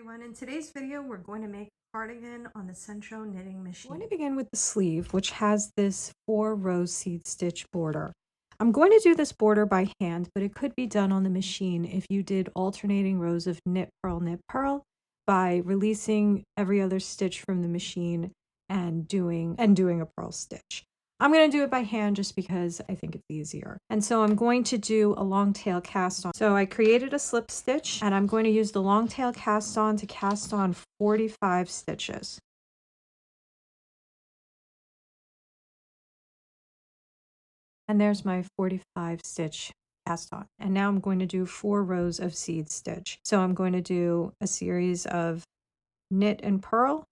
everyone. In today's video, we're going to make a cardigan on the Sentro knitting machine. I'm going to begin with the sleeve, which has this 4-row seed stitch border. I'm going to do this border by hand, but it could be done on the machine if you did alternating rows of knit, purl by releasing every other stitch from the machine and doing a purl stitch. I'm going to do it by hand just because I think it's easier. And so I'm going to do a long tail cast on. So I created a slip stitch and I'm going to use the long tail cast on to cast on 45 stitches. And there's my 45 stitch cast on. And now I'm going to do 4 rows of seed stitch. So I'm going to do a series of knit and purl.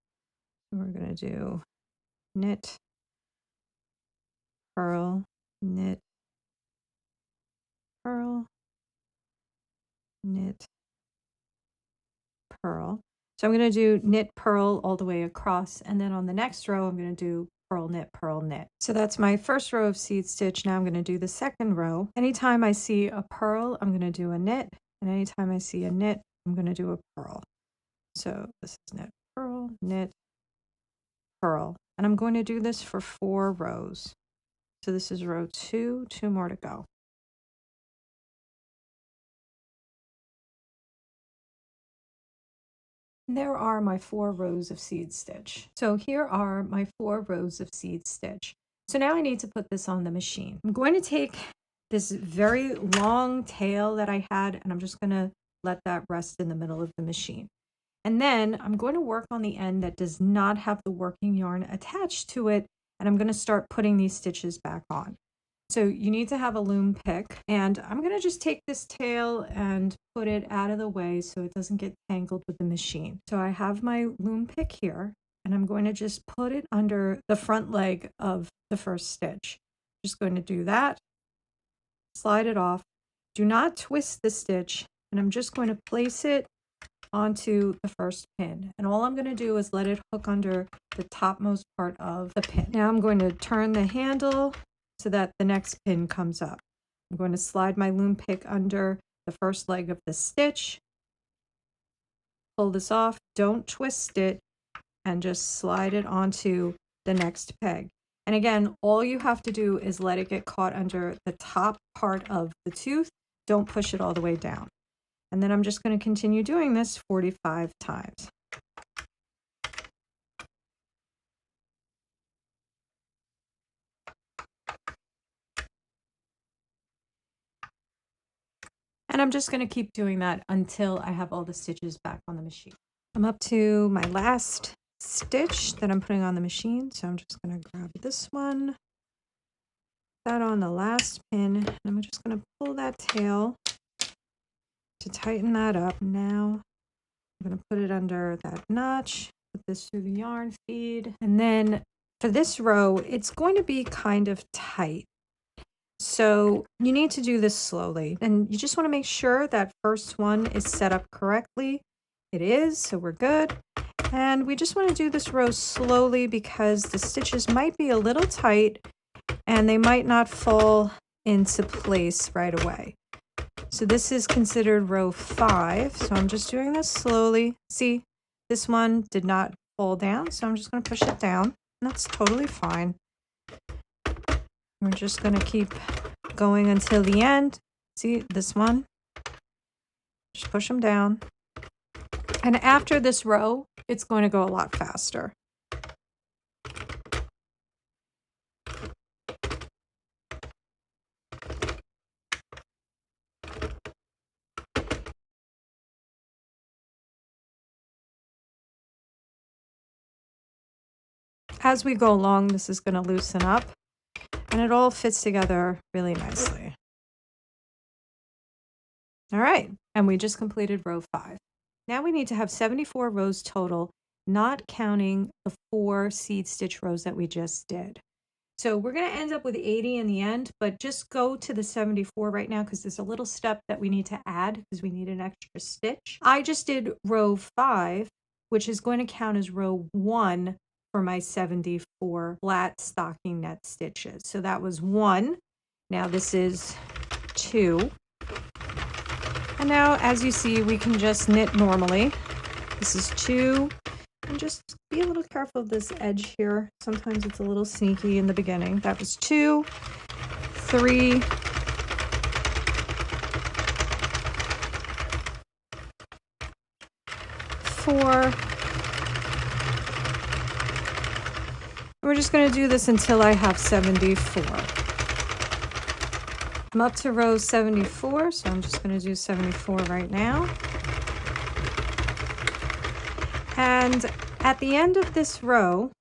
We're going to do knit, purl, knit, purl, knit, purl. So I'm going to do knit, purl all the way across. And then on the next row, I'm going to do purl, knit, purl, knit. So that's my first row of seed stitch. Now I'm going to do the second row. Anytime I see a purl, I'm going to do a knit. And anytime I see a knit, I'm going to do a purl. So this is knit, purl. And I'm going to do this for 4 rows. So this is row 2, 2 more to go. And there are my 4 rows of seed stitch. So here are my 4 rows of seed stitch. So now I need to put this on the machine. I'm going to take this very long tail that I had, and I'm just going to let that rest in the middle of the machine. And then I'm going to work on the end that does not have the working yarn attached to it, and I'm going to start putting these stitches back on. So you need to have a loom pick, and I'm going to just take this tail and put it out of the way so it doesn't get tangled with the machine. So I have my loom pick here, and I'm going to just put it under the front leg of the first stitch. Just going to do that, slide it off. Do not twist the stitch, and I'm just going to place it onto the first pin. And all I'm going to do is let it hook under the topmost part of the pin. Now I'm going to turn the handle so that the next pin comes up. I'm going to slide my loom pick under the first leg of the stitch, pull this off, don't twist it, and just slide it onto the next peg. And again, all you have to do is let it get caught under the top part of the tooth. Don't push it all the way down. And then I'm just going to continue doing this 45 times. And I'm just going to keep doing that until I have all the stitches back on the machine. I'm up to my last stitch that I'm putting on the machine. So I'm just going to grab this one, that on the last pin, and I'm just going to pull that tail to tighten that up. Now I'm going to put it under that notch, put this through the yarn feed, and then for this row, it's going to be kind of tight. So you need to do this slowly, and you just want to make sure that first one is set up correctly. It is, so we're good. And we just want to do this row slowly because the stitches might be a little tight and they might not fall into place right away. So this is considered row 5. So I'm just doing this slowly. See, this one did not fall down, so I'm just going to push it down. That's totally fine. We're just going to keep going until the end. See, this one. Just push them down. And after this row, it's going to go a lot faster. As we go along, this is going to loosen up, and it all fits together really nicely. All right, and we just completed row 5. Now we need to have 74 rows total, not counting the 4 seed stitch rows that we just did. So we're going to end up with 80 in the end, but just go to the 74 right now because there's a little step that we need to add because we need an extra stitch. I just did row 5, which is going to count as row 1 for my 74 flat stocking net stitches. So that was 1. Now this is 2. And now, as you see, we can just knit normally. This is 2. And just be a little careful of this edge here. Sometimes it's a little sneaky in the beginning. That was 2, 3, 4. We're just going to do this until I have 74. I'm up to row 74, so I'm just going to do 74 right now. And at the end of this row,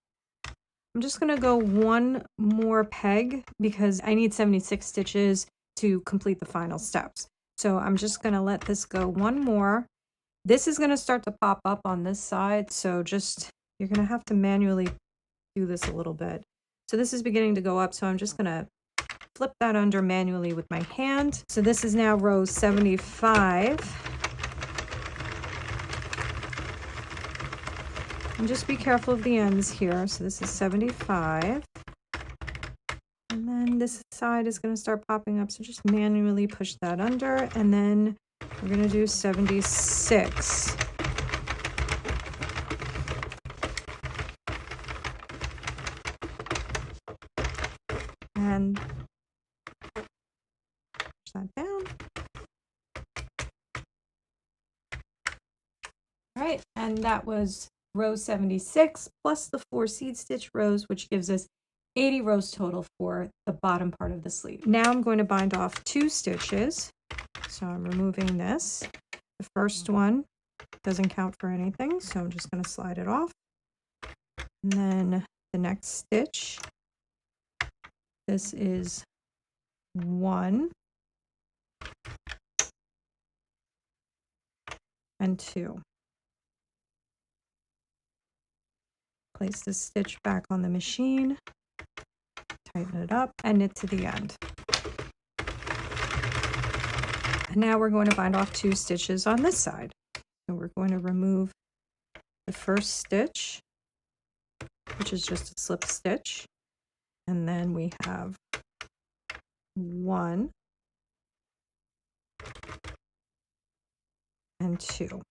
I'm just going to go one more peg because I need 76 stitches to complete the final steps. So I'm just going to let this go one more. This is going to start to pop up on this side, so you're going to have to manually do this a little bit. So this is beginning to go up, so I'm just going to flip that under manually with my hand. So this is now row 75. And just be careful of the ends here. So this is 75. And then this side is going to start popping up, so just manually push that under, and then we're going to do 76. And push that down. All right, and that was row 76 plus the 4 seed stitch rows, which gives us 80 rows total for the bottom part of the sleeve. Now I'm going to bind off 2 stitches. So I'm removing this. The first one doesn't count for anything, so I'm just going to slide it off. And then the next stitch, this is 1 and 2. Place this stitch back on the machine, tighten it up, and knit to the end. And now we're going to bind off 2 stitches on this side. So we're going to remove the first stitch, which is just a slip stitch, and then we have 1 and 2.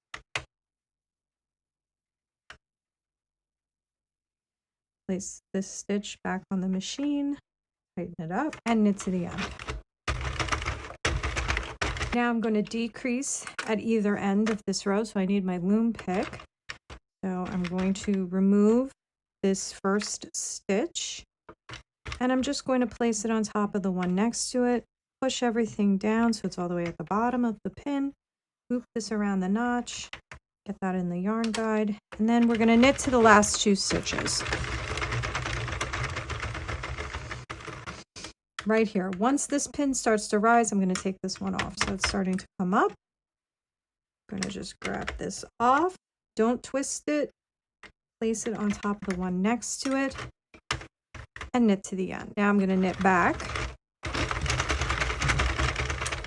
Place this stitch back on the machine, tighten it up, and knit to the end. Now I'm going to decrease at either end of this row, so I need my loom pick. So I'm going to remove this first stitch, and I'm just going to place it on top of the one next to it, push everything down so it's all the way at the bottom of the pin, loop this around the notch, get that in the yarn guide, and then we're going to knit to the last 2 stitches. Right here. Once this pin starts to rise, I'm going to take this one off. So it's starting to come up. I'm going to just grab this off. Don't twist it. Place it on top of the one next to it and knit to the end. Now I'm going to knit back.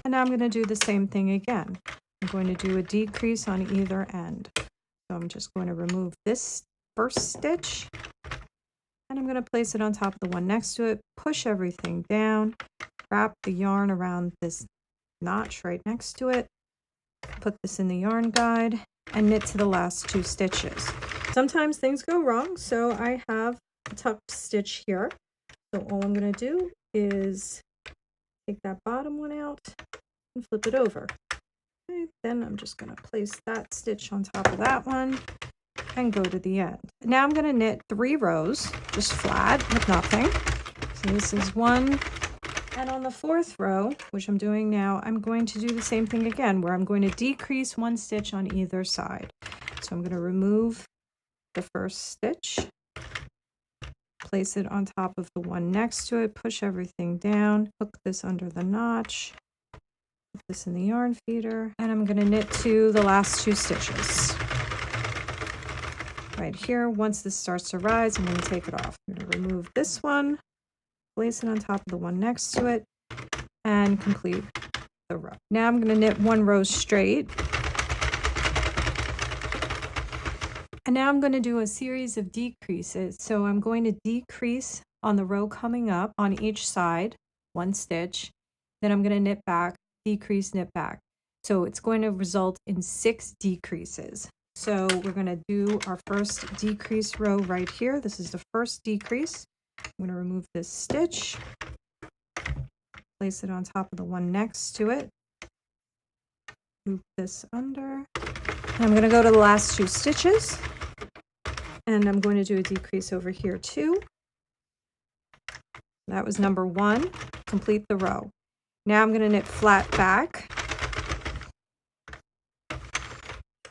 And now I'm going to do the same thing again. I'm going to do a decrease on either end. So I'm just going to remove this first stitch. And I'm going to place it on top of the one next to it, push everything down, wrap the yarn around this notch right next to it, put this in the yarn guide, and knit to the last 2 stitches. Sometimes things go wrong, so I have a tucked stitch here. So all I'm going to do is take that bottom one out and flip it over. Okay, then I'm just going to place that stitch on top of that one and go to the end. Now I'm going to knit 3 rows, just flat with nothing. So this is 1, and on the 4th row, which I'm doing now, I'm going to do the same thing again, where I'm going to decrease 1 stitch on either side. So I'm going to remove the first stitch, place it on top of the one next to it, push everything down, hook this under the notch, put this in the yarn feeder, and I'm going to knit to the last 2 stitches. Right here, once this starts to rise, I'm going to take it off. I'm going to remove this one, place it on top of the one next to it, and complete the row. Now I'm going to knit 1 row straight. And now I'm going to do a series of decreases. So I'm going to decrease on the row coming up on each side, 1 stitch. Then I'm going to knit back, decrease, knit back. So it's going to result in 6 decreases. So we're going to do our first decrease row right here. This is the first decrease. I'm going to remove this stitch, place it on top of the one next to it, loop this under. And I'm going to go to the last 2 stitches, and I'm going to do a decrease over here too. That was number 1. Complete the row. Now I'm going to knit flat back,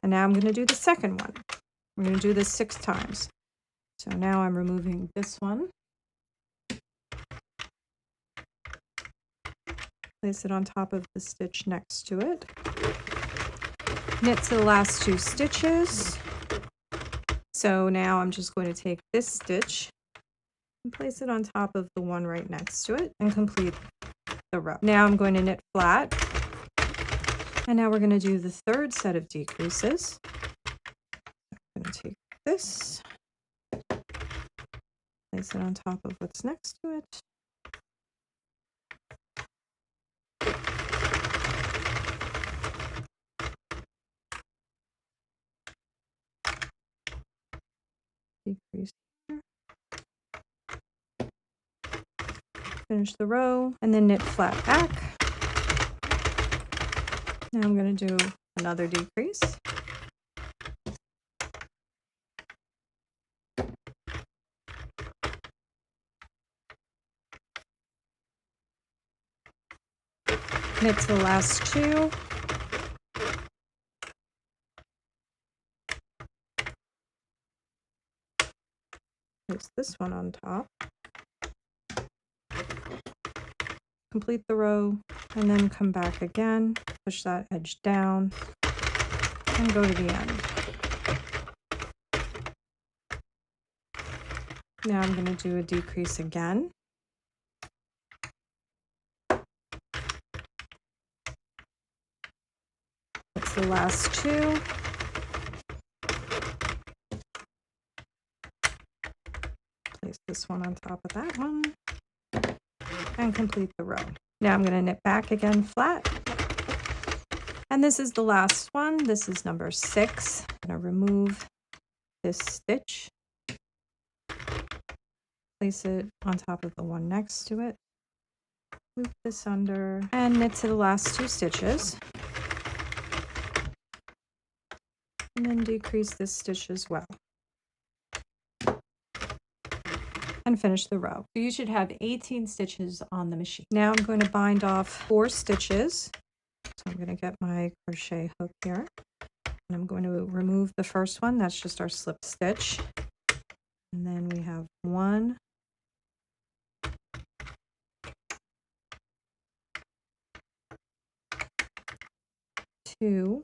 and now I'm going to do the second one. We're going to do this 6 times. So now I'm removing this one, place it on top of the stitch next to it, knit to the last 2 stitches. So now I'm just going to take this stitch and place it on top of the one right next to it and complete the row. Now I'm going to knit flat, and now we're going to do the third set of decreases. I'm going to take this, place it on top of what's next to it. Decrease here. Finish the row, and then knit flat back. Now I'm going to do another decrease. Knit to the last 2. Place this one on top. Complete the row, and then come back again, push that edge down, and go to the end. Now I'm going to do a decrease again. That's the last 2. Place this one on top of that one, and complete the row. Now I'm going to knit back again flat. And this is the last one. This is number 6. I'm going to remove this stitch, place it on top of the one next to it, loop this under, and knit to the last 2 stitches. And then decrease this stitch as well. And finish the row. So you should have 18 stitches on the machine. Now I'm going to bind off 4 stitches. So I'm going to get my crochet hook here. And I'm going to remove the first one. That's just our slip stitch. And then we have 1, 2,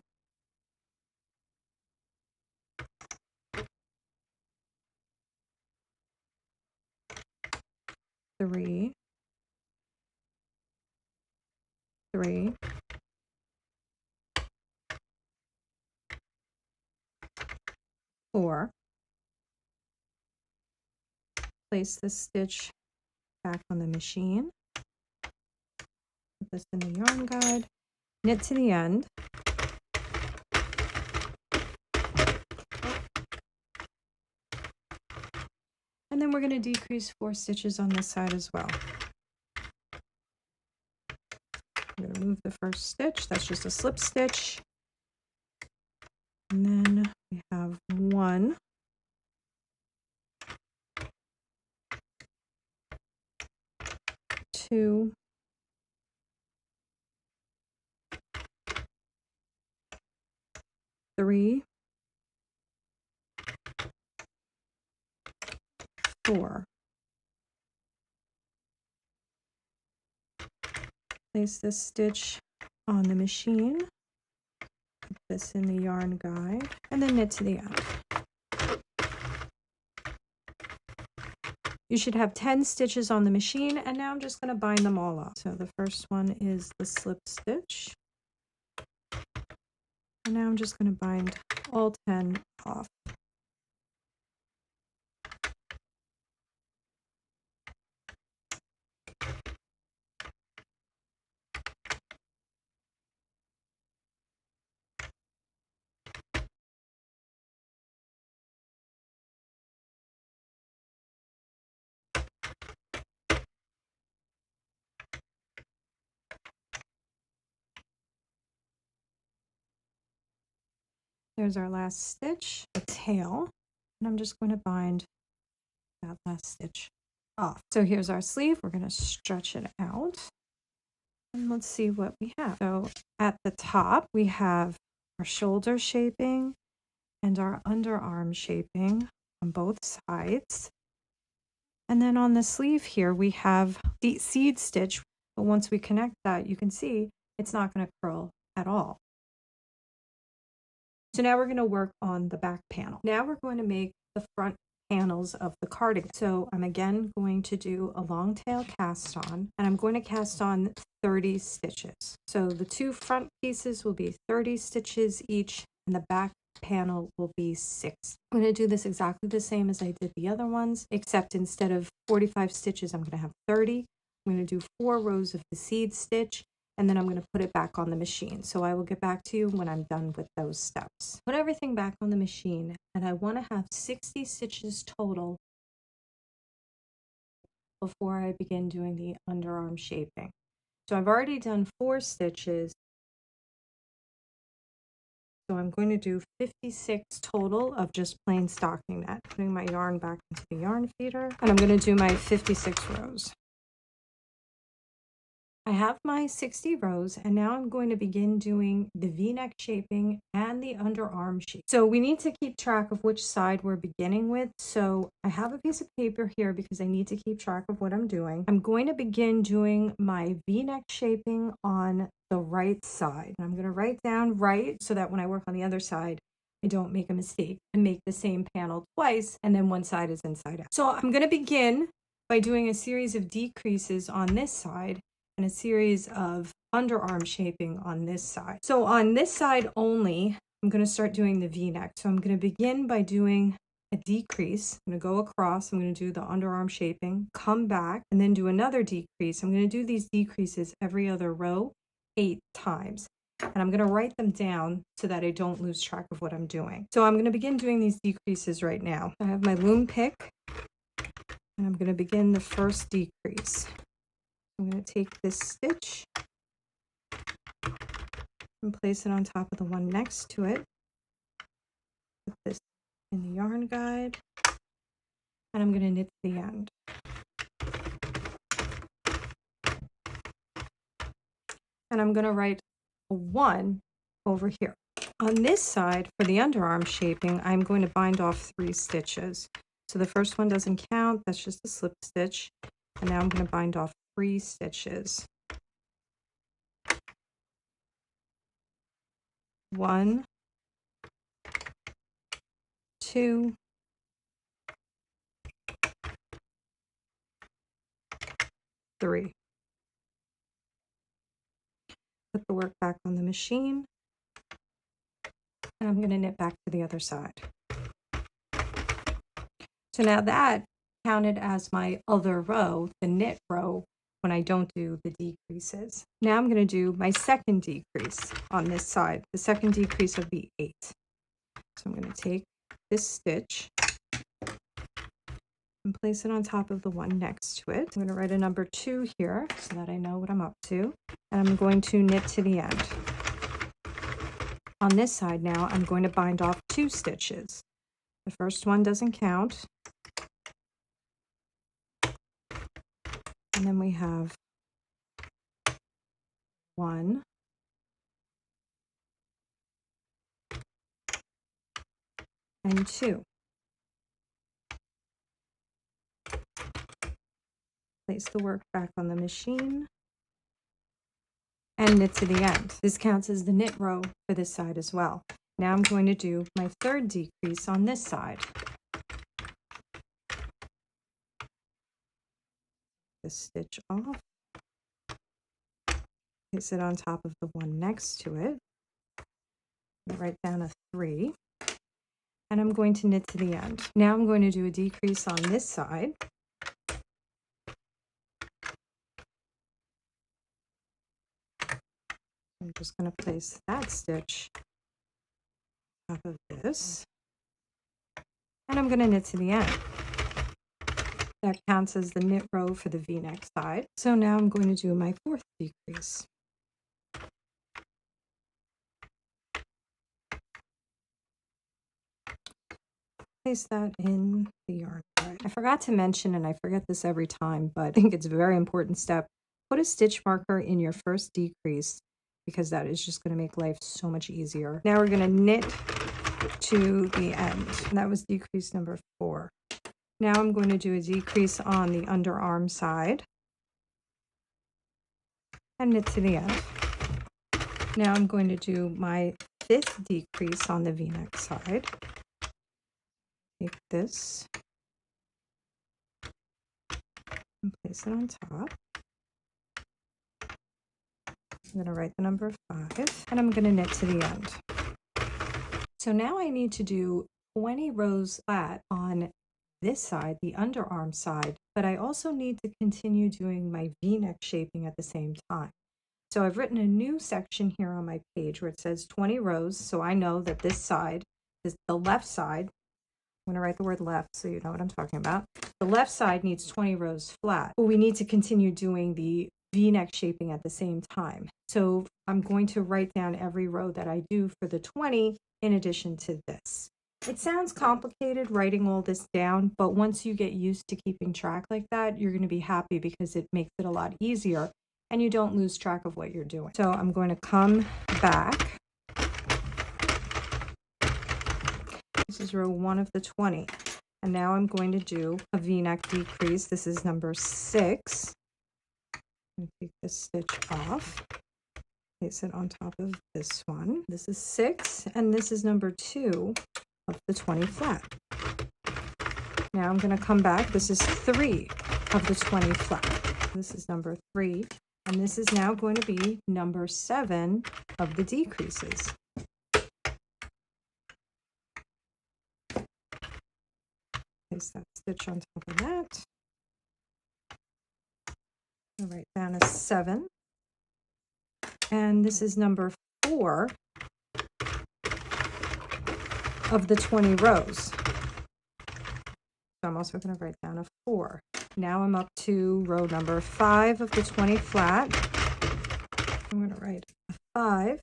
3, 3, 4. Place this stitch back on the machine. Put this in the yarn guide. Knit to the end. And then we're going to decrease 4 stitches on this side as well. I'm going to remove the first stitch. That's just a slip stitch. And then we have 1, 2, 3, 4. Place this stitch on the machine. Put this in the yarn guide, and then knit to the end. You should have 10 stitches on the machine, and now I'm just going to bind them all up. So the first one is the slip stitch. And now I'm just going to bind all 10 off. There's our last stitch, the tail, and I'm just going to bind that last stitch off. So here's our sleeve. We're going to stretch it out. And let's see what we have. So at the top, we have our shoulder shaping and our underarm shaping on both sides. And then on the sleeve here, we have the seed stitch. But once we connect that, you can see it's not going to curl at all. So now we're going to work on the back panel. Now we're going to make the front panels of the cardigan. So I'm again going to do a long tail cast on, and I'm going to cast on 30 stitches. So the two front pieces will be 30 stitches each, and the back panel will be 6. I'm going to do this exactly the same as I did the other ones, except instead of 45 stitches, I'm going to have 30. I'm going to do 4 rows of the seed stitch, and then I'm going to put it back on the machine. So I will get back to you when I'm done with those steps. Put everything back on the machine, and I want to have 60 stitches total before I begin doing the underarm shaping. So I've already done 4 stitches. So I'm going to do 56 total of just plain stocking net, putting my yarn back into the yarn feeder, and I'm going to do my 56 rows. I have my 60 rows, and now I'm going to begin doing the V-neck shaping and the underarm shape. So we need to keep track of which side we're beginning with. So I have a piece of paper here because I need to keep track of what I'm doing. I'm going to begin doing my V-neck shaping on the right side. And I'm going to write down right so that when I work on the other side, I don't make a mistake and make the same panel twice, and then one side is inside out. So I'm going to begin by doing a series of decreases on this side and a series of underarm shaping on this side. So on this side only, I'm going to start doing the V-neck. So I'm going to begin by doing a decrease. I'm going to go across. I'm going to do the underarm shaping, come back, and then do another decrease. I'm going to do these decreases every other row 8 times. And I'm going to write them down so that I don't lose track of what I'm doing. So I'm going to begin doing these decreases right now. I have my loom pick, and I'm going to begin the first decrease. I'm going to take this stitch and place it on top of the one next to it. Put this in the yarn guide, and I'm going to knit to the end. And I'm going to write a 1 over here. On this side, for the underarm shaping, I'm going to bind off 3 stitches. So the first one doesn't count, that's just a slip stitch. And now I'm going to bind off 3 stitches. 1, 2, 3. Put the work back on the machine, and I'm going to knit back to the other side. So now that counted as my other row, the knit row, when I don't do the decreases. Now I'm going to do my second decrease on this side, the second decrease of the 8. So I'm going to take this stitch and place it on top of the one next to it. I'm going to write a number 2 here so that I know what I'm up to. And I'm going to knit to the end. On this side now, I'm going to bind off 2 stitches. The first one doesn't count. And then we have 1, and 2. Place the work back on the machine and knit to the end. This counts as the knit row for this side as well. Now I'm going to do my third decrease on this side. This stitch off, place it on top of the one next to it, write down a 3, and I'm going to knit to the end. Now I'm going to do a decrease on this side. I'm just going to place that stitch on top of this, and I'm going to knit to the end. That counts as the knit row for the V-neck side. So now I'm going to do my fourth decrease. place that in the yarn thread. I forgot to mention, and I forget this every time, but I think it's a very important step. Put a stitch marker in your first decrease because that is just going to make life so much easier. Now we're going to knit to the end. And that was decrease number 4. Now I'm going to do a decrease on the underarm side and knit to the end. Now I'm going to do my 5th decrease on the V-neck side. Take this and place it on top. I'm going to write the number 5 and I'm going to knit to the end. So now I need to do 20 rows flat on this side, the underarm side, but I also need to continue doing my V-neck shaping at the same time. So I've written a new section here on my page where it says 20 rows. So I know that this side is the left side. I'm going to write the word left so you know what I'm talking about. The left side needs 20 rows flat, but we need to continue doing the V-neck shaping at the same time. So I'm going to write down every row that I do for the 20 in addition to this. It sounds complicated writing all this down, but once you get used to keeping track like that, you're going to be happy because it makes it a lot easier and you don't lose track of what you're doing. So I'm going to come back. This is row 1 of the 20. And now I'm going to do a V-neck decrease. This is number 6. I'm going to take this stitch off. Place it on top of this one. This is 6, and this is number 2 of the 20 flat. Now I'm going to come back. This is 3 of the 20 flat. This is number 3, and this is now going to be number 7 of the decreases. Place that stitch on top of that. I'll write down a 7. And this is number 4 of the 20 rows. So I'm also going to write down a 4. Now I'm up to row number 5 of the 20 flat. I'm going to write a 5.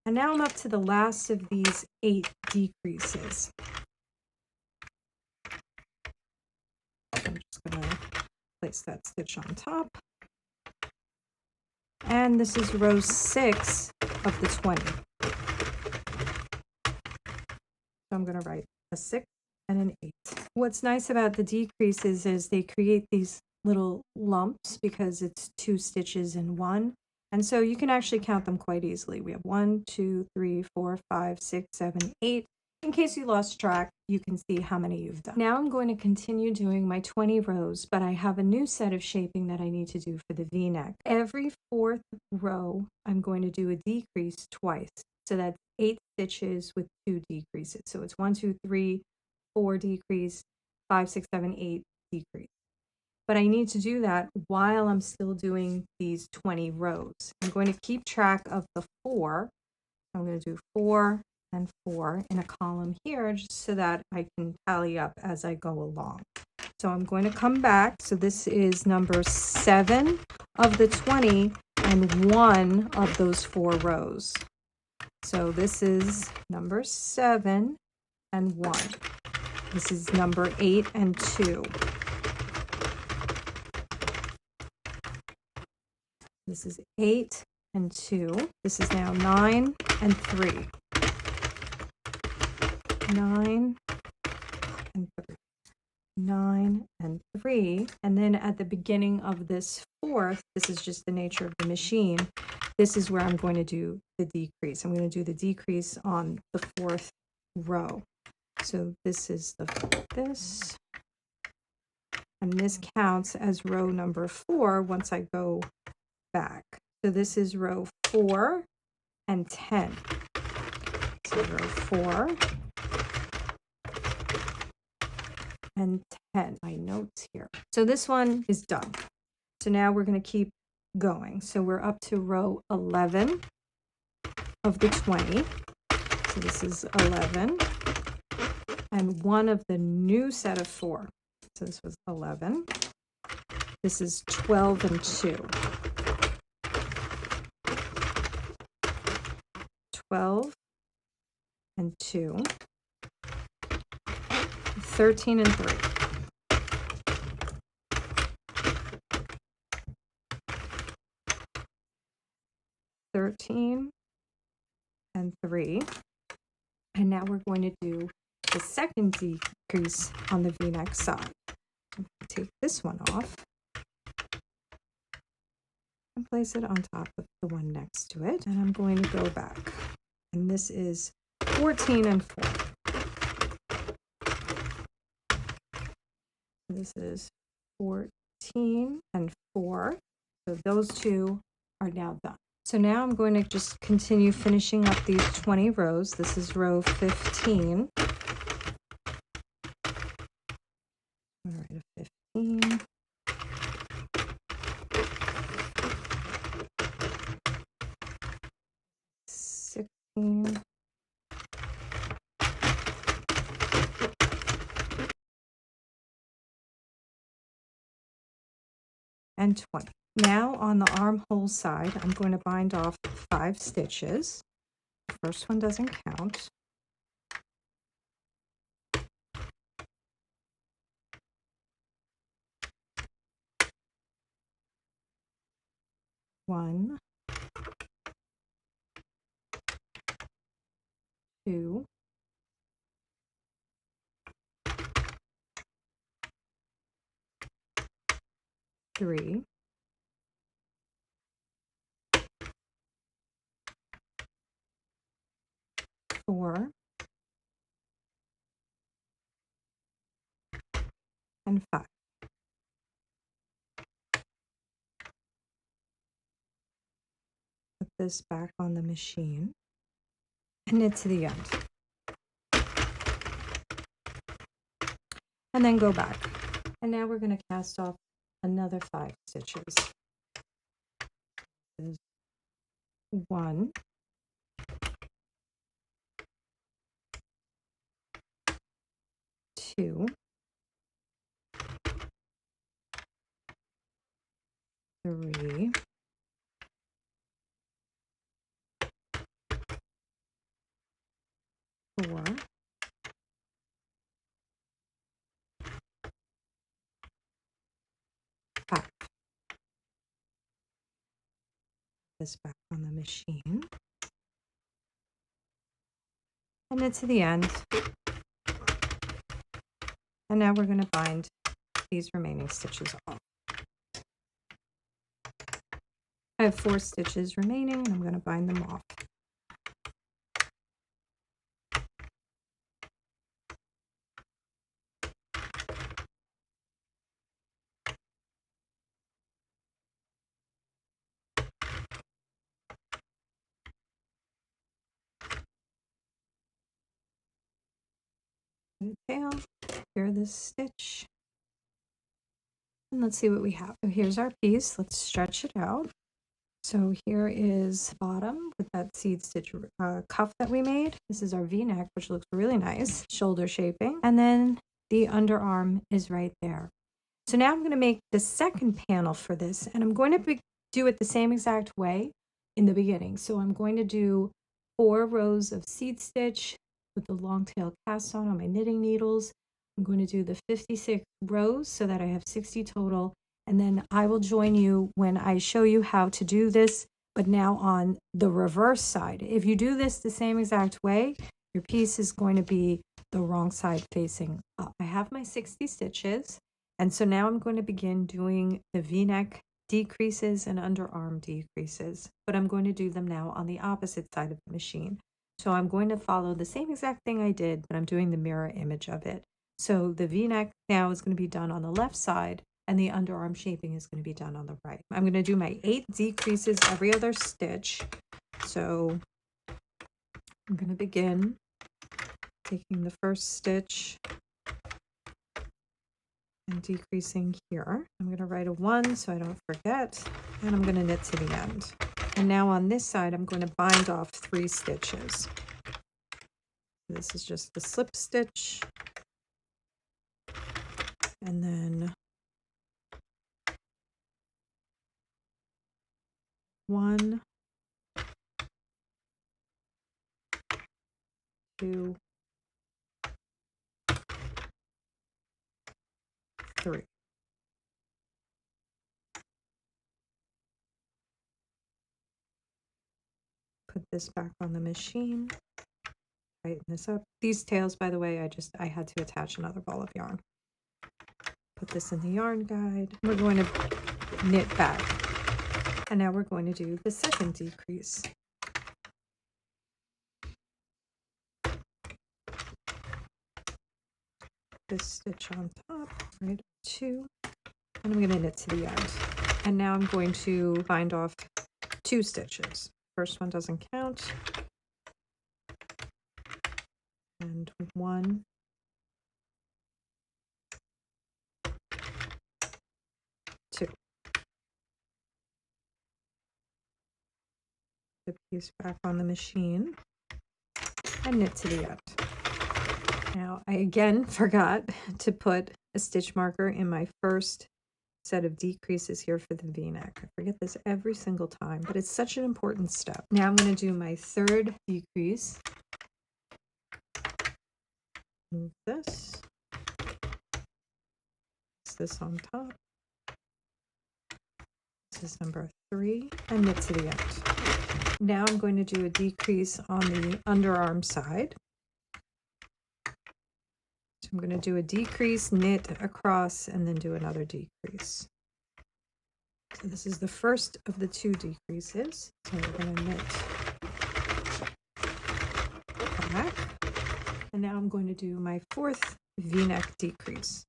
And now I'm up to the last of these 8 decreases. I'm just going to place that stitch on top. And this is row 6 of the 20. So I'm going to write a 6 and an 8. What's nice about the decreases is they create these little lumps because it's 2 stitches in one. And so you can actually count them quite easily. We have 1, 2, 3, 4, 5, 6, 7, 8. In case you lost track, you can see how many you've done. Now I'm going to continue doing my 20 rows, but I have a new set of shaping that I need to do for the V-neck. Every 4th row, I'm going to do a decrease twice. So that's 8 stitches with 2 decreases. So it's 1, 2, 3, 4 decrease, 5, 6, 7, 8 decrease. But I need to do that while I'm still doing these 20 rows. I'm going to keep track of the 4. I'm going to do 4 and 4 in a column here just so that I can tally up as I go along. So I'm going to come back. So this is number 7 of the 20 and 1 of those 4 rows. So this is number 7 and 1. This is number 8 and 2. This is 8 and 2. This is now 9 and 3. 9 and 3. 9 and 3. And then at the beginning of this 4th, this is just the nature of the machine. This is where I'm going to do the decrease. I'm going to do the decrease on the 4th row. So this is this. And this counts as row number 4 once I go back. So this is row 4 and 10. So row 4 and 10. My notes here. So this one is done. So now we're going to keep going. So we're up to row 11 of the 20. So this is 11 and 1 of the new set of 4. So this was 11. This is 12 and 2. 12 and 2. 13 and 3. 13 and 3. And now we're going to do the second decrease on the V-neck side. Take this one off and place it on top of the one next to it. And I'm going to go back. And this is 14 and 4. This is 14 and 4. So those two are now done. So now I'm going to just continue finishing up these 20 rows. This is row 15. All right, 15. And 20. Now on the armhole side, I'm going to bind off 5 stitches. The first one doesn't count. One, two, three, four, and 5. Put this back on the machine and knit to the end. And then go back. And now we're going to cast off another 5 stitches. This is 1, 2, 3, 4, 5. This back on the machine and knit to the end. And now we're going to bind these remaining stitches off. I have 4 stitches remaining and I'm going to bind them off. Tail, here this stitch, and let's see what we have. So here's our piece. Let's stretch it out. So here is bottom with that seed stitch cuff that we made. This is our V-neck, which looks really nice, shoulder shaping, and then the underarm is right there. So now I'm going to make the second panel for this, and I'm going to do it the same exact way in the beginning. So I'm going to do 4 rows of seed stitch with the long tail cast on my knitting needles. I'm going to do the 56 rows so that I have 60 total, and then I will join you when I show you how to do this, but now on the reverse side. If you do this the same exact way, your piece is going to be the wrong side facing up. I have my 60 stitches, and so now I'm going to begin doing the V-neck decreases and underarm decreases, but I'm going to do them now on the opposite side of the machine. So I'm going to follow the same exact thing I did, but I'm doing the mirror image of it. So the V-neck now is going to be done on the left side, and the underarm shaping is going to be done on the right. I'm going to do my 8 decreases every other stitch. So I'm going to begin taking the first stitch and decreasing here. I'm going to write a 1 so I don't forget, and I'm going to knit to the end. And now on this side, I'm going to bind off 3 stitches. This is just the slip stitch, and then 1, 2, 3. Put this back on the machine. Tighten this up. These tails, by the way, I had to attach another ball of yarn. Put this in the yarn guide. We're going to knit back. And now we're going to do the second decrease. This stitch on top, right, 2, and I'm going to knit to the end. And now I'm going to bind off 2 stitches. First one doesn't count. And 1, 2. The piece back on the machine and knit to the end. Now I again forgot to put a stitch marker in my first set of decreases here for the V-neck. I forget this every single time, but it's such an important step. Now I'm going to do my third decrease. Move this. Place this on top. This is number 3, and knit to the end. Now I'm going to do a decrease on the underarm side. So I'm going to do a decrease, knit across, and then do another decrease. So this is the first of the 2 decreases. So we're going to knit back. And now I'm going to do my 4th V-neck decrease.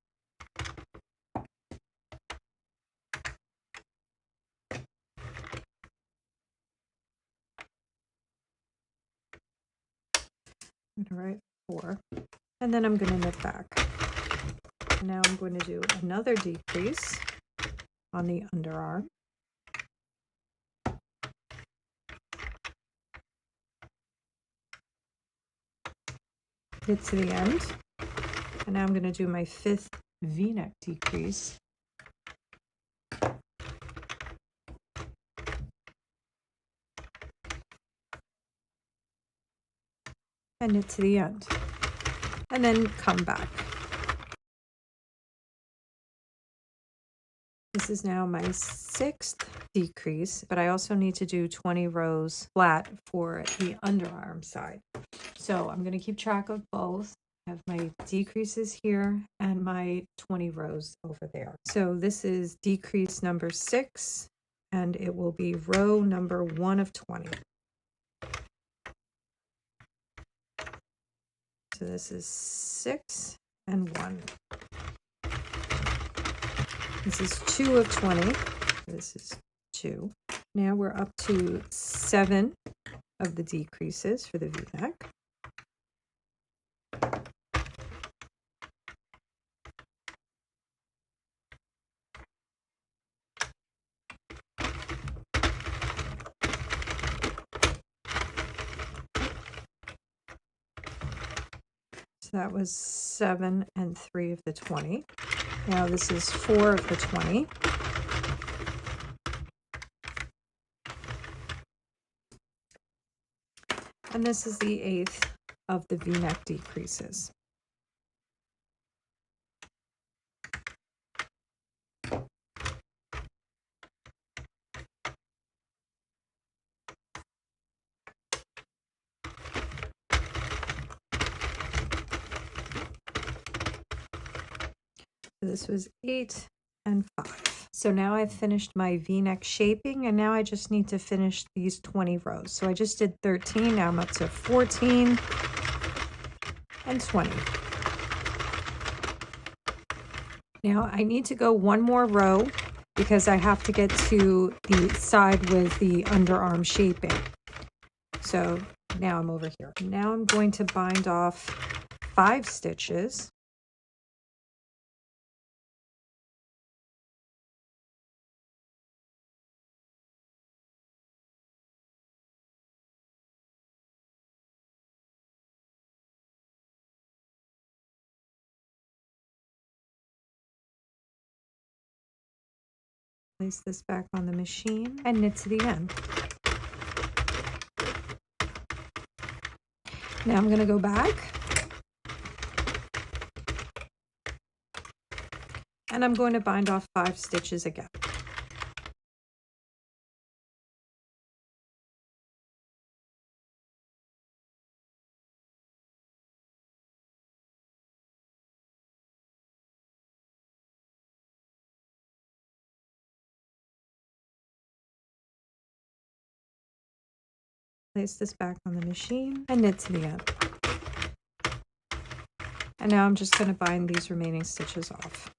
I'm going to write 4. And then I'm going to knit back. And now I'm going to do another decrease on the underarm. Knit to the end. And now I'm going to do my 5th V-neck decrease. And knit to the end. And then come back. This is now my 6th decrease, but I also need to do 20 rows flat for the underarm side. So I'm going to keep track of both. I have my decreases here and my 20 rows over there. So this is decrease number 6, and it will be row number 1 of 20. So this is 6 and 1. This is 2 of 20. This is 2. Now we're up to 7 of the decreases for the V-neck. So that was 7 and 3 of the 20. Now this is 4 of the 20. And this is the 8th of the V-neck decreases. So this was 8 and 5. So now I've finished my V-neck shaping, and now I just need to finish these 20 rows. So I just did 13, now I'm up to 14 and 20. Now I need to go one more row because I have to get to the side with the underarm shaping. So now I'm over here. Now I'm going to bind off 5 stitches. Place this back on the machine and knit to the end. Now I'm going to go back And I'm going to bind off 5 stitches again. Place this back on the machine and knit to the end. And now I'm just going to bind these remaining stitches off.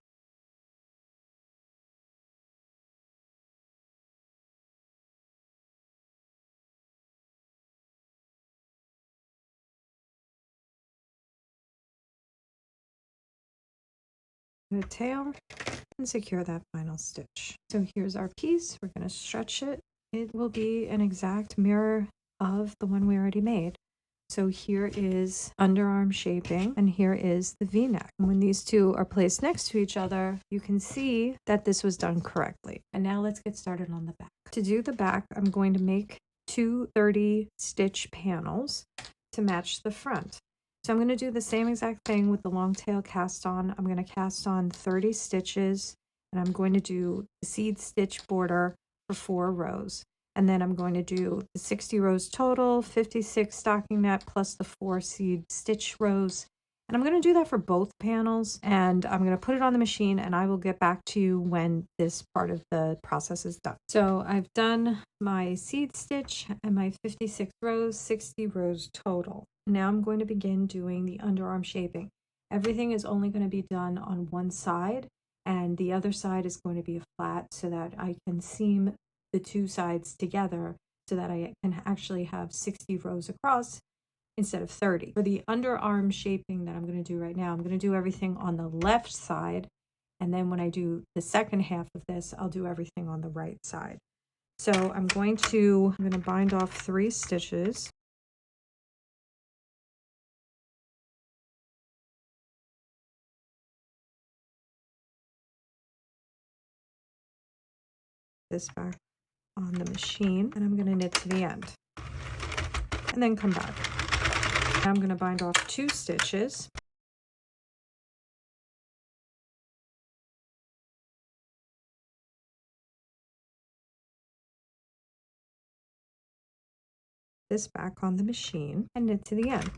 The tail and secure that final stitch. So here's our piece. We're going to stretch it. It will be an exact mirror of the one we already made. So here is underarm shaping and here is the V-neck. When these two are placed next to each other, you can see that this was done correctly. And now let's get started on the back. To do the back, I'm going to make 2 30 stitch panels to match the front. So I'm going to do the same exact thing with the long tail cast on. I'm going to cast on 30 stitches and I'm going to do the seed stitch border for 4 rows. And then I'm going to do the 60 rows total, 56 stockinette plus the 4 seed stitch rows. And I'm going to do that for both panels and I'm going to put it on the machine and I will get back to you when this part of the process is done. So I've done my seed stitch and my 56 rows, 60 rows total. Now I'm going to begin doing the underarm shaping. Everything is only going to be done on one side and the other side is going to be a flat so that I can seam the 2 sides together so that I can actually have 60 rows across instead of 30. For the underarm shaping that I'm going to do right now, I'm going to do everything on the left side. And then when I do the second half of this, I'll do everything on the right side. So I'm going to bind off 3 stitches. This back on the machine and I'm going to knit to the end and then come back. Now I'm going to bind off 2 stitches. This back on the machine and knit to the end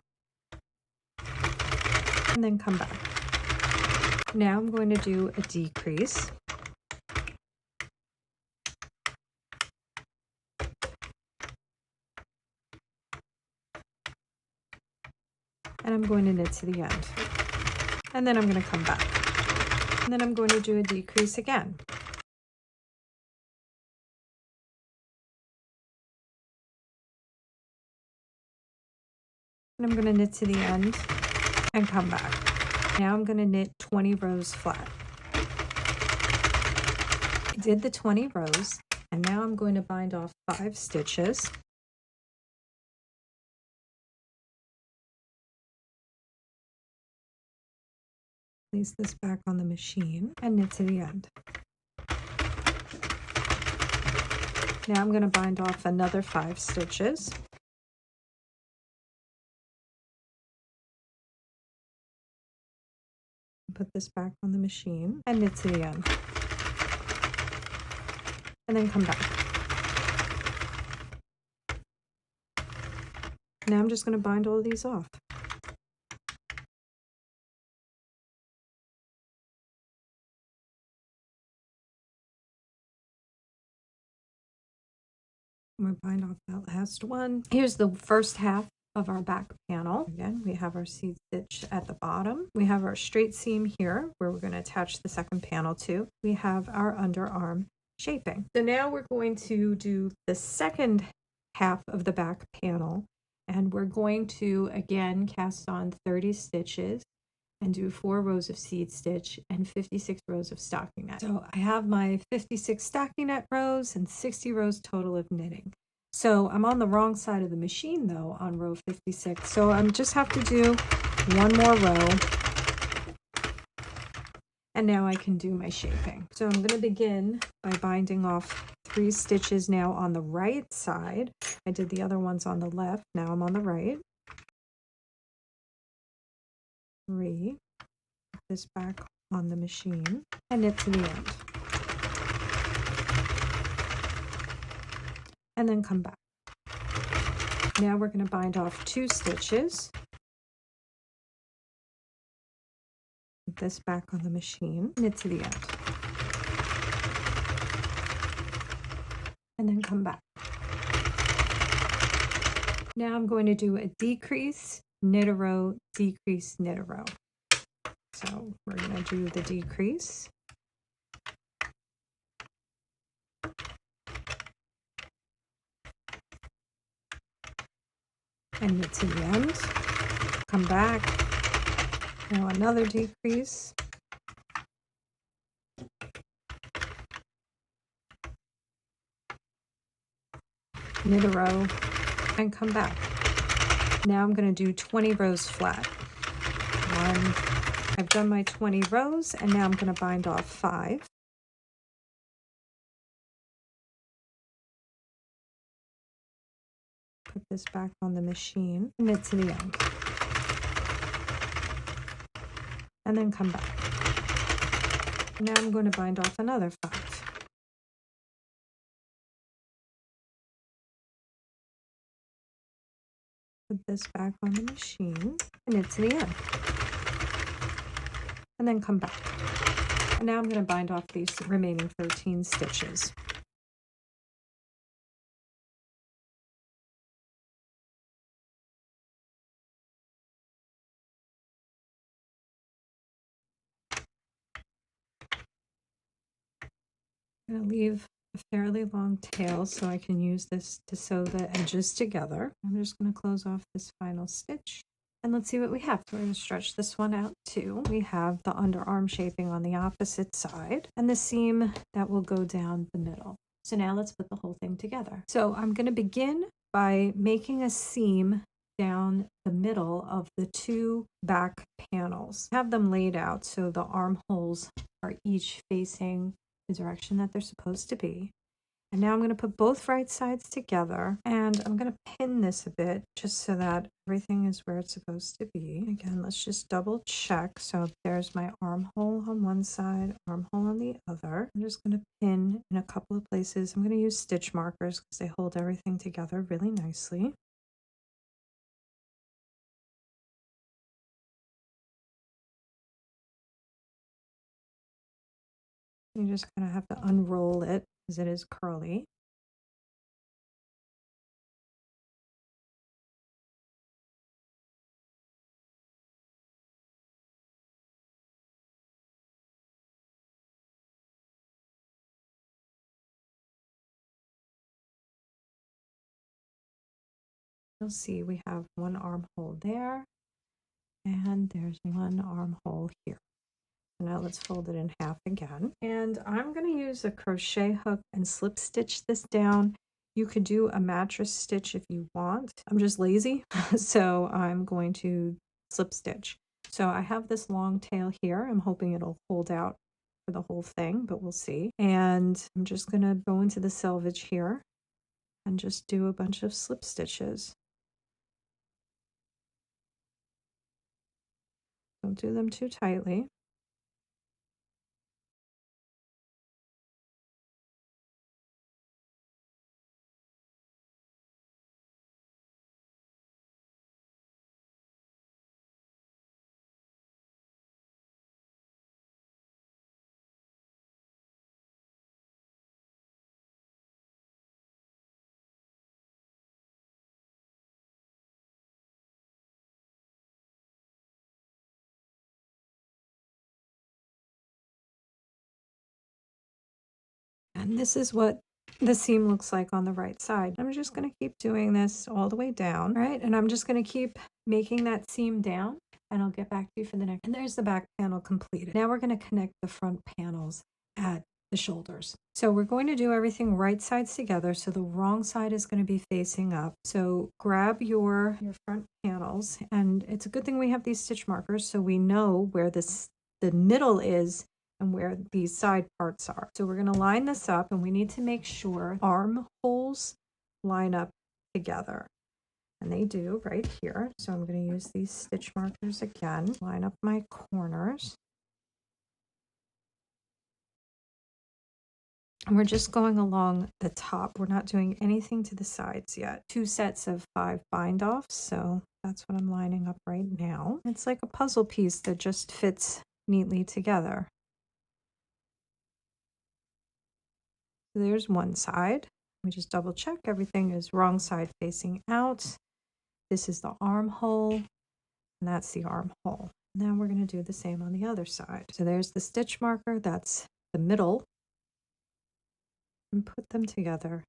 and then come back. Now I'm going to do a decrease. And I'm going to knit to the end. And then I'm going to come back. And then I'm going to do a decrease again. And I'm going to knit to the end and come back. Now I'm going to knit 20 rows flat. I did the 20 rows and now I'm going to bind off 5 stitches. Place this back on the machine and knit to the end. Now I'm going to bind off another 5 stitches. Put this back on the machine and knit to the end. And then come back. Now I'm just going to bind all of these off. I'm going to bind off that last one. Here's the first half of our back panel. Again, we have our seed stitch at the bottom. We have our straight seam here where we're going to attach the second panel to. We have our underarm shaping. So now we're going to do the second half of the back panel and we're going to again cast on 30 stitches and do 4 rows of seed stitch and 56 rows of stockinette. So I have my 56 stockinette rows and 60 rows total of knitting. So I'm on the wrong side of the machine though on row 56. So I just have to do 1 more row. And now I can do my shaping. So I'm going to begin by binding off 3 stitches now on the right side. I did the other ones on the left. Now I'm on the right. 3. Put this back on the machine and knit to the end. And then come back. Now we're going to bind off 2 stitches. Put this back on the machine, knit to the end. And then come back. Now I'm going to do a decrease, knit a row, decrease, knit a row. So we're going to do the decrease. And knit to the end. Come back. Now another decrease. Knit a row and come back. Now I'm going to do 20 rows flat. I've done my 20 rows and now I'm going to bind off 5. Put this back on the machine, knit to the end. And then come back. Now I'm going to bind off another 5. Put this back on the machine and knit to the end. And then come back. And now I'm going to bind off these remaining 13 stitches. I'm going to leave a fairly long tail so I can use this to sew the edges together. I'm just going to close off this final stitch. And let's see what we have. We're going to stretch this one out too. We have the underarm shaping on the opposite side and the seam that will go down the middle. So now let's put the whole thing together. So I'm going to begin by making a seam down the middle of the 2 back panels. Have them laid out so the armholes are each facing the direction that they're supposed to be. And now I'm going to put both right sides together and I'm going to pin this a bit just so that everything is where it's supposed to be. Again, let's just double check. So there's my armhole on one side, armhole on the other. I'm just going to pin in a couple of places. I'm going to use stitch markers because they hold everything together really nicely. You just kind of have to unroll it because it is curly. You'll see we have one armhole there and there's one armhole here. Now let's fold it in half again. And I'm going to use a crochet hook and slip stitch this down. You could do a mattress stitch if you want. I'm just lazy, so I'm going to slip stitch. So I have this long tail here. I'm hoping it'll hold out for the whole thing, but we'll see. And I'm just going to go into the selvage here and just do a bunch of slip stitches. Don't do them too tightly. And this is what the seam looks like on the right side. I'm just going to keep doing this all the way down, right? And I'm just going to keep making that seam down and I'll get back to you for the next. And there's the back panel completed. Now we're going to connect the front panels at the shoulders. So we're going to do everything right sides together. So the wrong side is going to be facing up. So grab your front panels, and it's a good thing we have these stitch markers so we know where the middle is and where these side parts are. So we're going to line this up and we need to make sure armholes line up together. And they do right here. So I'm going to use these stitch markers again, line up my corners. And we're just going along the top. We're not doing anything to the sides yet. 2 sets of 5 bind offs, so that's what I'm lining up right now. It's like a puzzle piece that just fits neatly together. So there's one side. We just double check everything is wrong side facing out. This is the armhole, and that's the armhole. Now we're going to do the same on the other side. So there's the stitch marker, that's the middle, and put them together.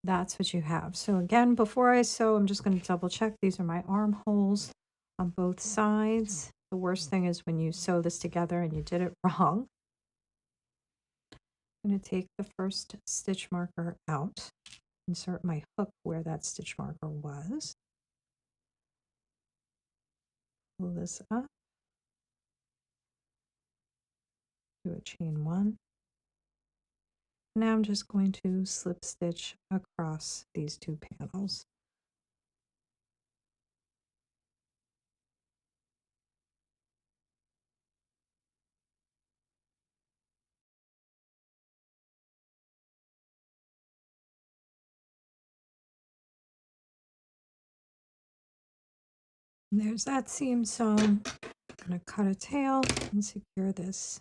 That's what you have. So again, before I sew, I'm just going to double check. These are my armholes on both sides. The worst thing is when you sew this together and you did it wrong. I'm going to take the first stitch marker out, insert my hook where that stitch marker was. Pull this up, do a chain 1. Now I'm just going to slip stitch across these 2 panels. And there's that seam sewn. I'm going to cut a tail and secure this.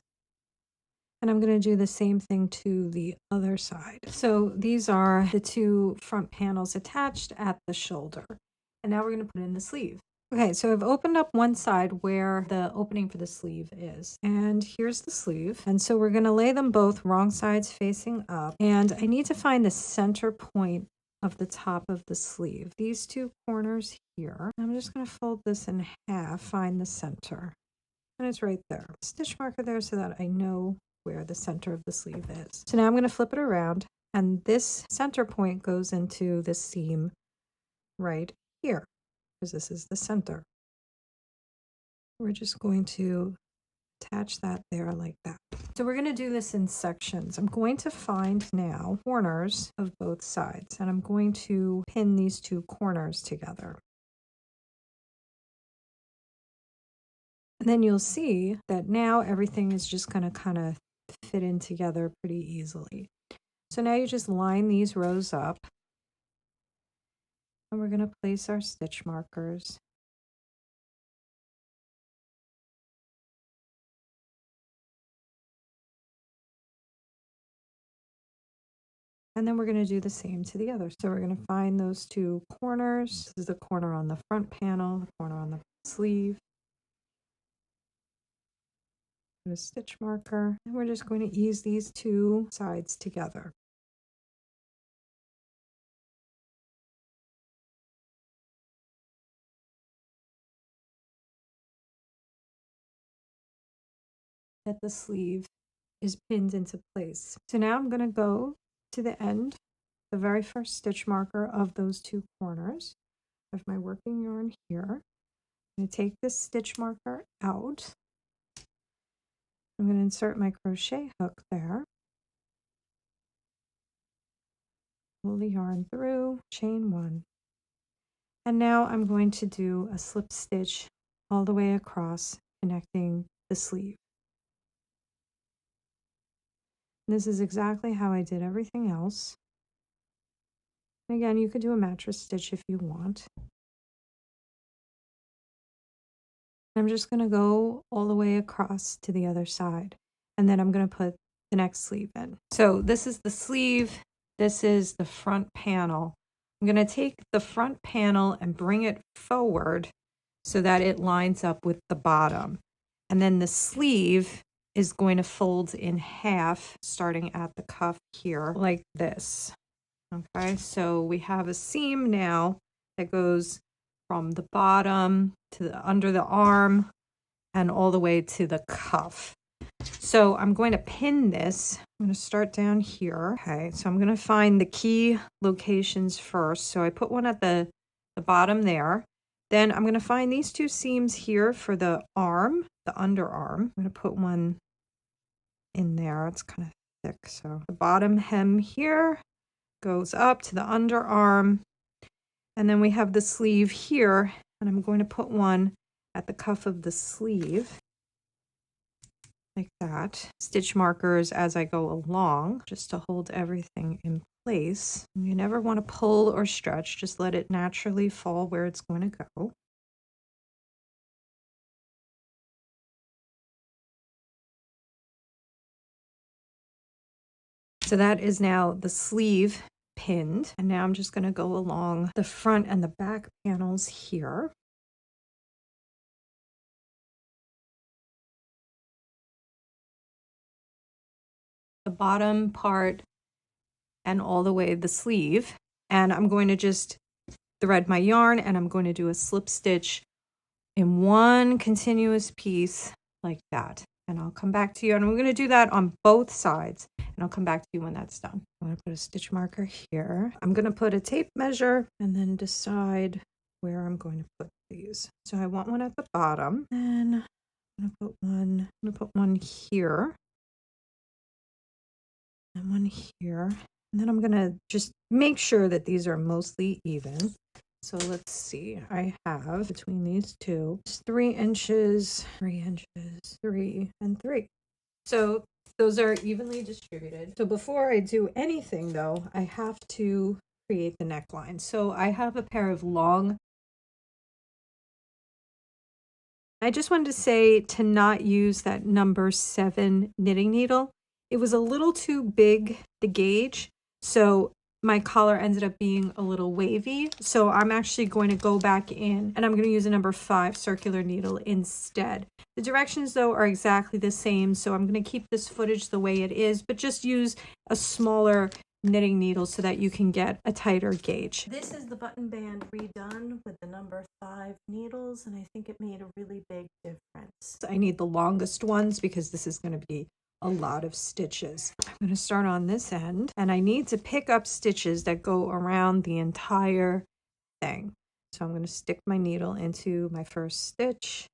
And I'm going to do the same thing to the other side. So these are the 2 front panels attached at the shoulder. And now we're going to put in the sleeve. Okay, so I've opened up one side where the opening for the sleeve is. And here's the sleeve. And so we're going to lay them both wrong sides facing up. And I need to find the center point of the top of the sleeve. These 2 corners here. I'm just going to fold this in half, find the center. And it's right there. Stitch marker there so that I know where the center of the sleeve is. So now I'm going to flip it around, and this center point goes into the seam right here, because this is the center. We're just going to attach that there like that. So we're going to do this in sections. I'm going to find now corners of both sides, and I'm going to pin these 2 corners together. And then you'll see that now everything is just going to kind of fit in together pretty easily. So now you just line these rows up, and we're going to place our stitch markers. And then we're going to do the same to the other. So we're going to find those 2 corners. This is the corner on the front panel, the corner on the sleeve. Put a stitch marker, and we're just going to ease these 2 sides together. That the sleeve is pinned into place. So now I'm going to go to the end, the very first stitch marker of those 2 corners. I have my working yarn here. I'm going to take this stitch marker out. I'm going to insert my crochet hook there. Pull the yarn through, chain 1. And now I'm going to do a slip stitch all the way across, connecting the sleeve. And this is exactly how I did everything else. And again, you could do a mattress stitch if you want. I'm just going to go all the way across to the other side, and then I'm going to put the next sleeve in. So this is the sleeve. This is the front panel. I'm going to take the front panel and bring it forward so that it lines up with the bottom. And then the sleeve is going to fold in half, starting at the cuff here, like this. Okay, so we have a seam now that goes from the bottom to the under the arm and all the way to the cuff. So I'm going to pin this. I'm going to start down here. Okay, so I'm going to find the key locations first. So I put one at the bottom there. Then I'm going to find these 2 seams here for the arm, the underarm. I'm going to put one in there. It's kind of thick. So the bottom hem here goes up to the underarm. And then we have the sleeve here, and I'm going to put one at the cuff of the sleeve, like that. Stitch markers as I go along, just to hold everything in place. You never want to pull or stretch, just let it naturally fall where it's going to go. So that is now the sleeve pinned, and now I'm just going to go along the front and the back panels here. The bottom part and all the way the sleeve, and I'm going to just thread my yarn and I'm going to do a slip stitch in one continuous piece like that. And I'll come back to you, and I'm going to do that on both sides, and I'll come back to you when that's done. I'm going to put a stitch marker here. I'm going to put a tape measure and then decide where I'm going to put these. So I want one at the bottom, and I'm going to put one here and one here. And then I'm going to just make sure that these are mostly even. So let's see, I have between these two, 3 inches, 3 inches, 3 and 3. So those are evenly distributed. So before I do anything though, I have to create the neckline. So I have a pair of long, I just wanted to say to not use that number 7 knitting needle. It was a little too big, the gauge. So my collar ended up being a little wavy. So I'm actually going to go back in and I'm going to use a number 5 circular needle instead. The directions though are exactly the same. So I'm going to keep this footage the way it is, but just use a smaller knitting needle so that you can get a tighter gauge. This is the button band redone with the number 5 needles, and I think it made a really big difference. I need the longest ones because this is going to be a lot of stitches. I'm going to start on this end, and I need to pick up stitches that go around the entire thing. So I'm going to stick my needle into my first stitch.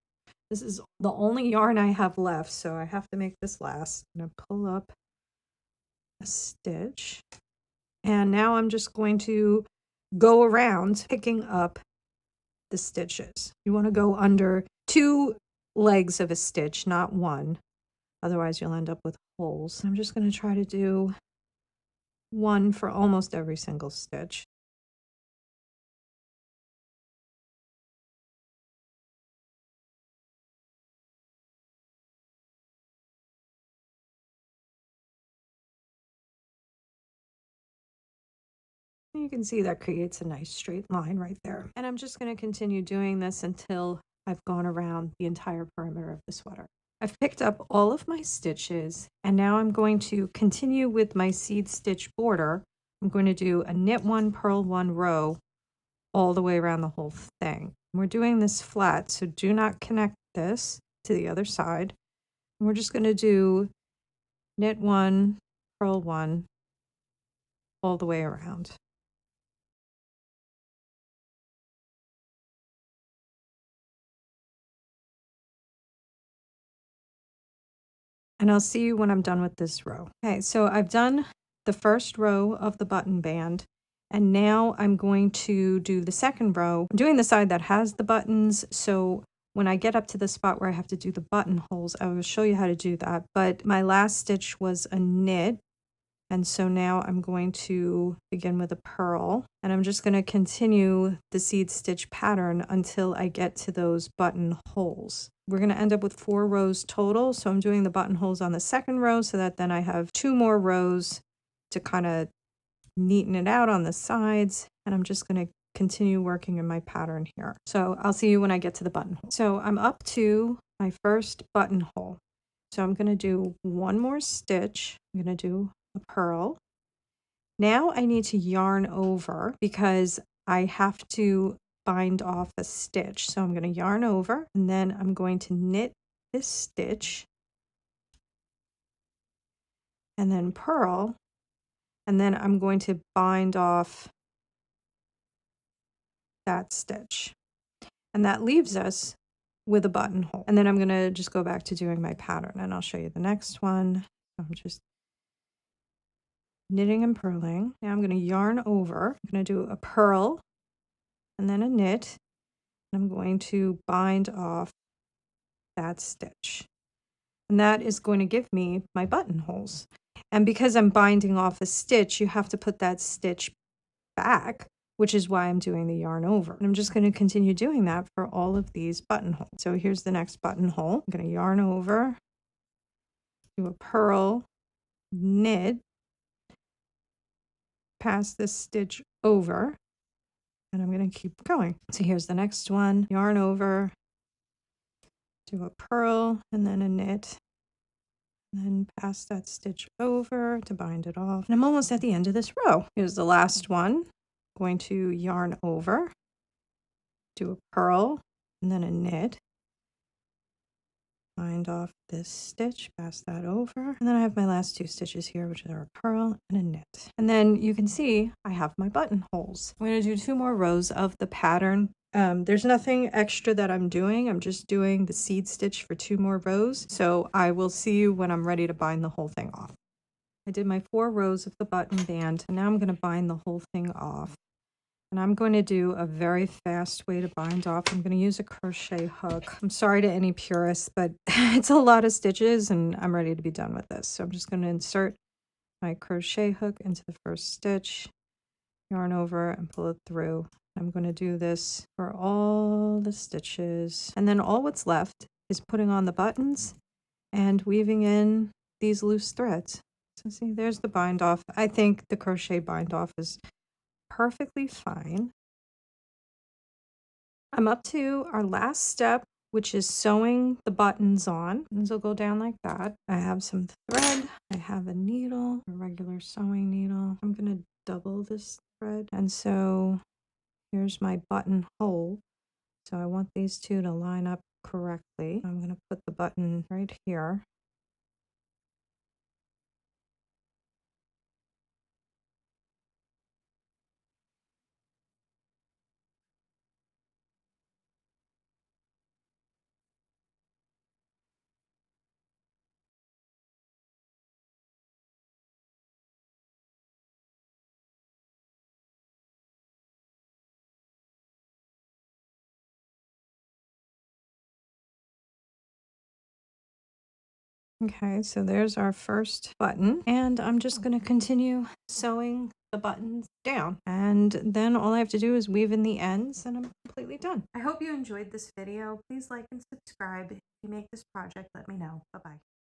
This is the only yarn I have left, so I have to make this last. I'm going to pull up a stitch, and now I'm just going to go around picking up the stitches. You want to go under 2 legs of a stitch, not one. Otherwise, you'll end up with holes. I'm just going to try to do 1 for almost every single stitch. You can see that creates a nice straight line right there. And I'm just going to continue doing this until I've gone around the entire perimeter of the sweater. I've picked up all of my stitches, and now I'm going to continue with my seed stitch border. I'm going to do a knit 1, purl 1 row all the way around the whole thing. We're doing this flat, so do not connect this to the other side. And we're just going to do knit 1, purl 1 all the way around. And I'll see you when I'm done with this row. Okay, so I've done the first row of the button band, and now I'm going to do the second row. I'm doing the side that has the buttons, so when I get up to the spot where I have to do the buttonholes, I will show you how to do that. But my last stitch was a knit, and so now I'm going to begin with a purl, and I'm just going to continue the seed stitch pattern until I get to those buttonholes. We're going to end up with 4 rows total, so I'm doing the buttonholes on the second row so that then I have 2 more rows to kind of neaten it out on the sides, and I'm just going to continue working in my pattern here. So I'll see you when I get to the buttonhole. So I'm up to my first buttonhole. So I'm going to do 1 more stitch. I'm going to do a purl. Now I need to yarn over because I have to bind off a stitch. So I'm going to yarn over, and then I'm going to knit this stitch and then purl, and then I'm going to bind off that stitch. And that leaves us with a buttonhole. And then I'm going to just go back to doing my pattern, and I'll show you the next one. I'm just knitting and purling. Now I'm going to yarn over. I'm going to do a purl and then a knit. And I'm going to bind off that stitch. And that is going to give me my buttonholes. And because I'm binding off a stitch, you have to put that stitch back, which is why I'm doing the yarn over. And I'm just going to continue doing that for all of these buttonholes. So here's the next buttonhole. I'm going to yarn over, do a purl, knit, pass this stitch over, and I'm going to keep going. So here's the next one. Yarn over, do a purl, and then a knit, and then pass that stitch over to bind it off. And I'm almost at the end of this row. Here's the last one. Going to yarn over, do a purl, and then a knit, bind off this stitch, pass that over, and then I have my last two stitches here, which are a purl and a knit. And then you can see I have my buttonholes. I'm going to do 2 more rows of the pattern. There's nothing extra that I'm doing. I'm just doing the seed stitch for 2 more rows. So I will see you when I'm ready to bind the whole thing off. I did my 4 rows of the button band, and now I'm going to bind the whole thing off. And I'm going to do a very fast way to bind off. I'm going to use a crochet hook. I'm sorry to any purists, but it's a lot of stitches and I'm ready to be done with this. So I'm just going to insert my crochet hook into the first stitch, yarn over and pull it through. I'm going to do this for all the stitches. And then all what's left is putting on the buttons and weaving in these loose threads. So see, there's the bind off. I think the crochet bind off is perfectly fine. I'm up to our last step, which is sewing the buttons on. These will go down like that. I have some thread. I have a needle, a regular sewing needle. I'm going to double this thread. And so here's my buttonhole. So I want these two to line up correctly. I'm going to put the button right here. Okay, so there's our first button, and I'm just going to continue sewing the buttons down, and then all I have to do is weave in the ends and I'm completely done. I hope you enjoyed this video. Please like and subscribe. If you make this project, let me know. Bye-bye.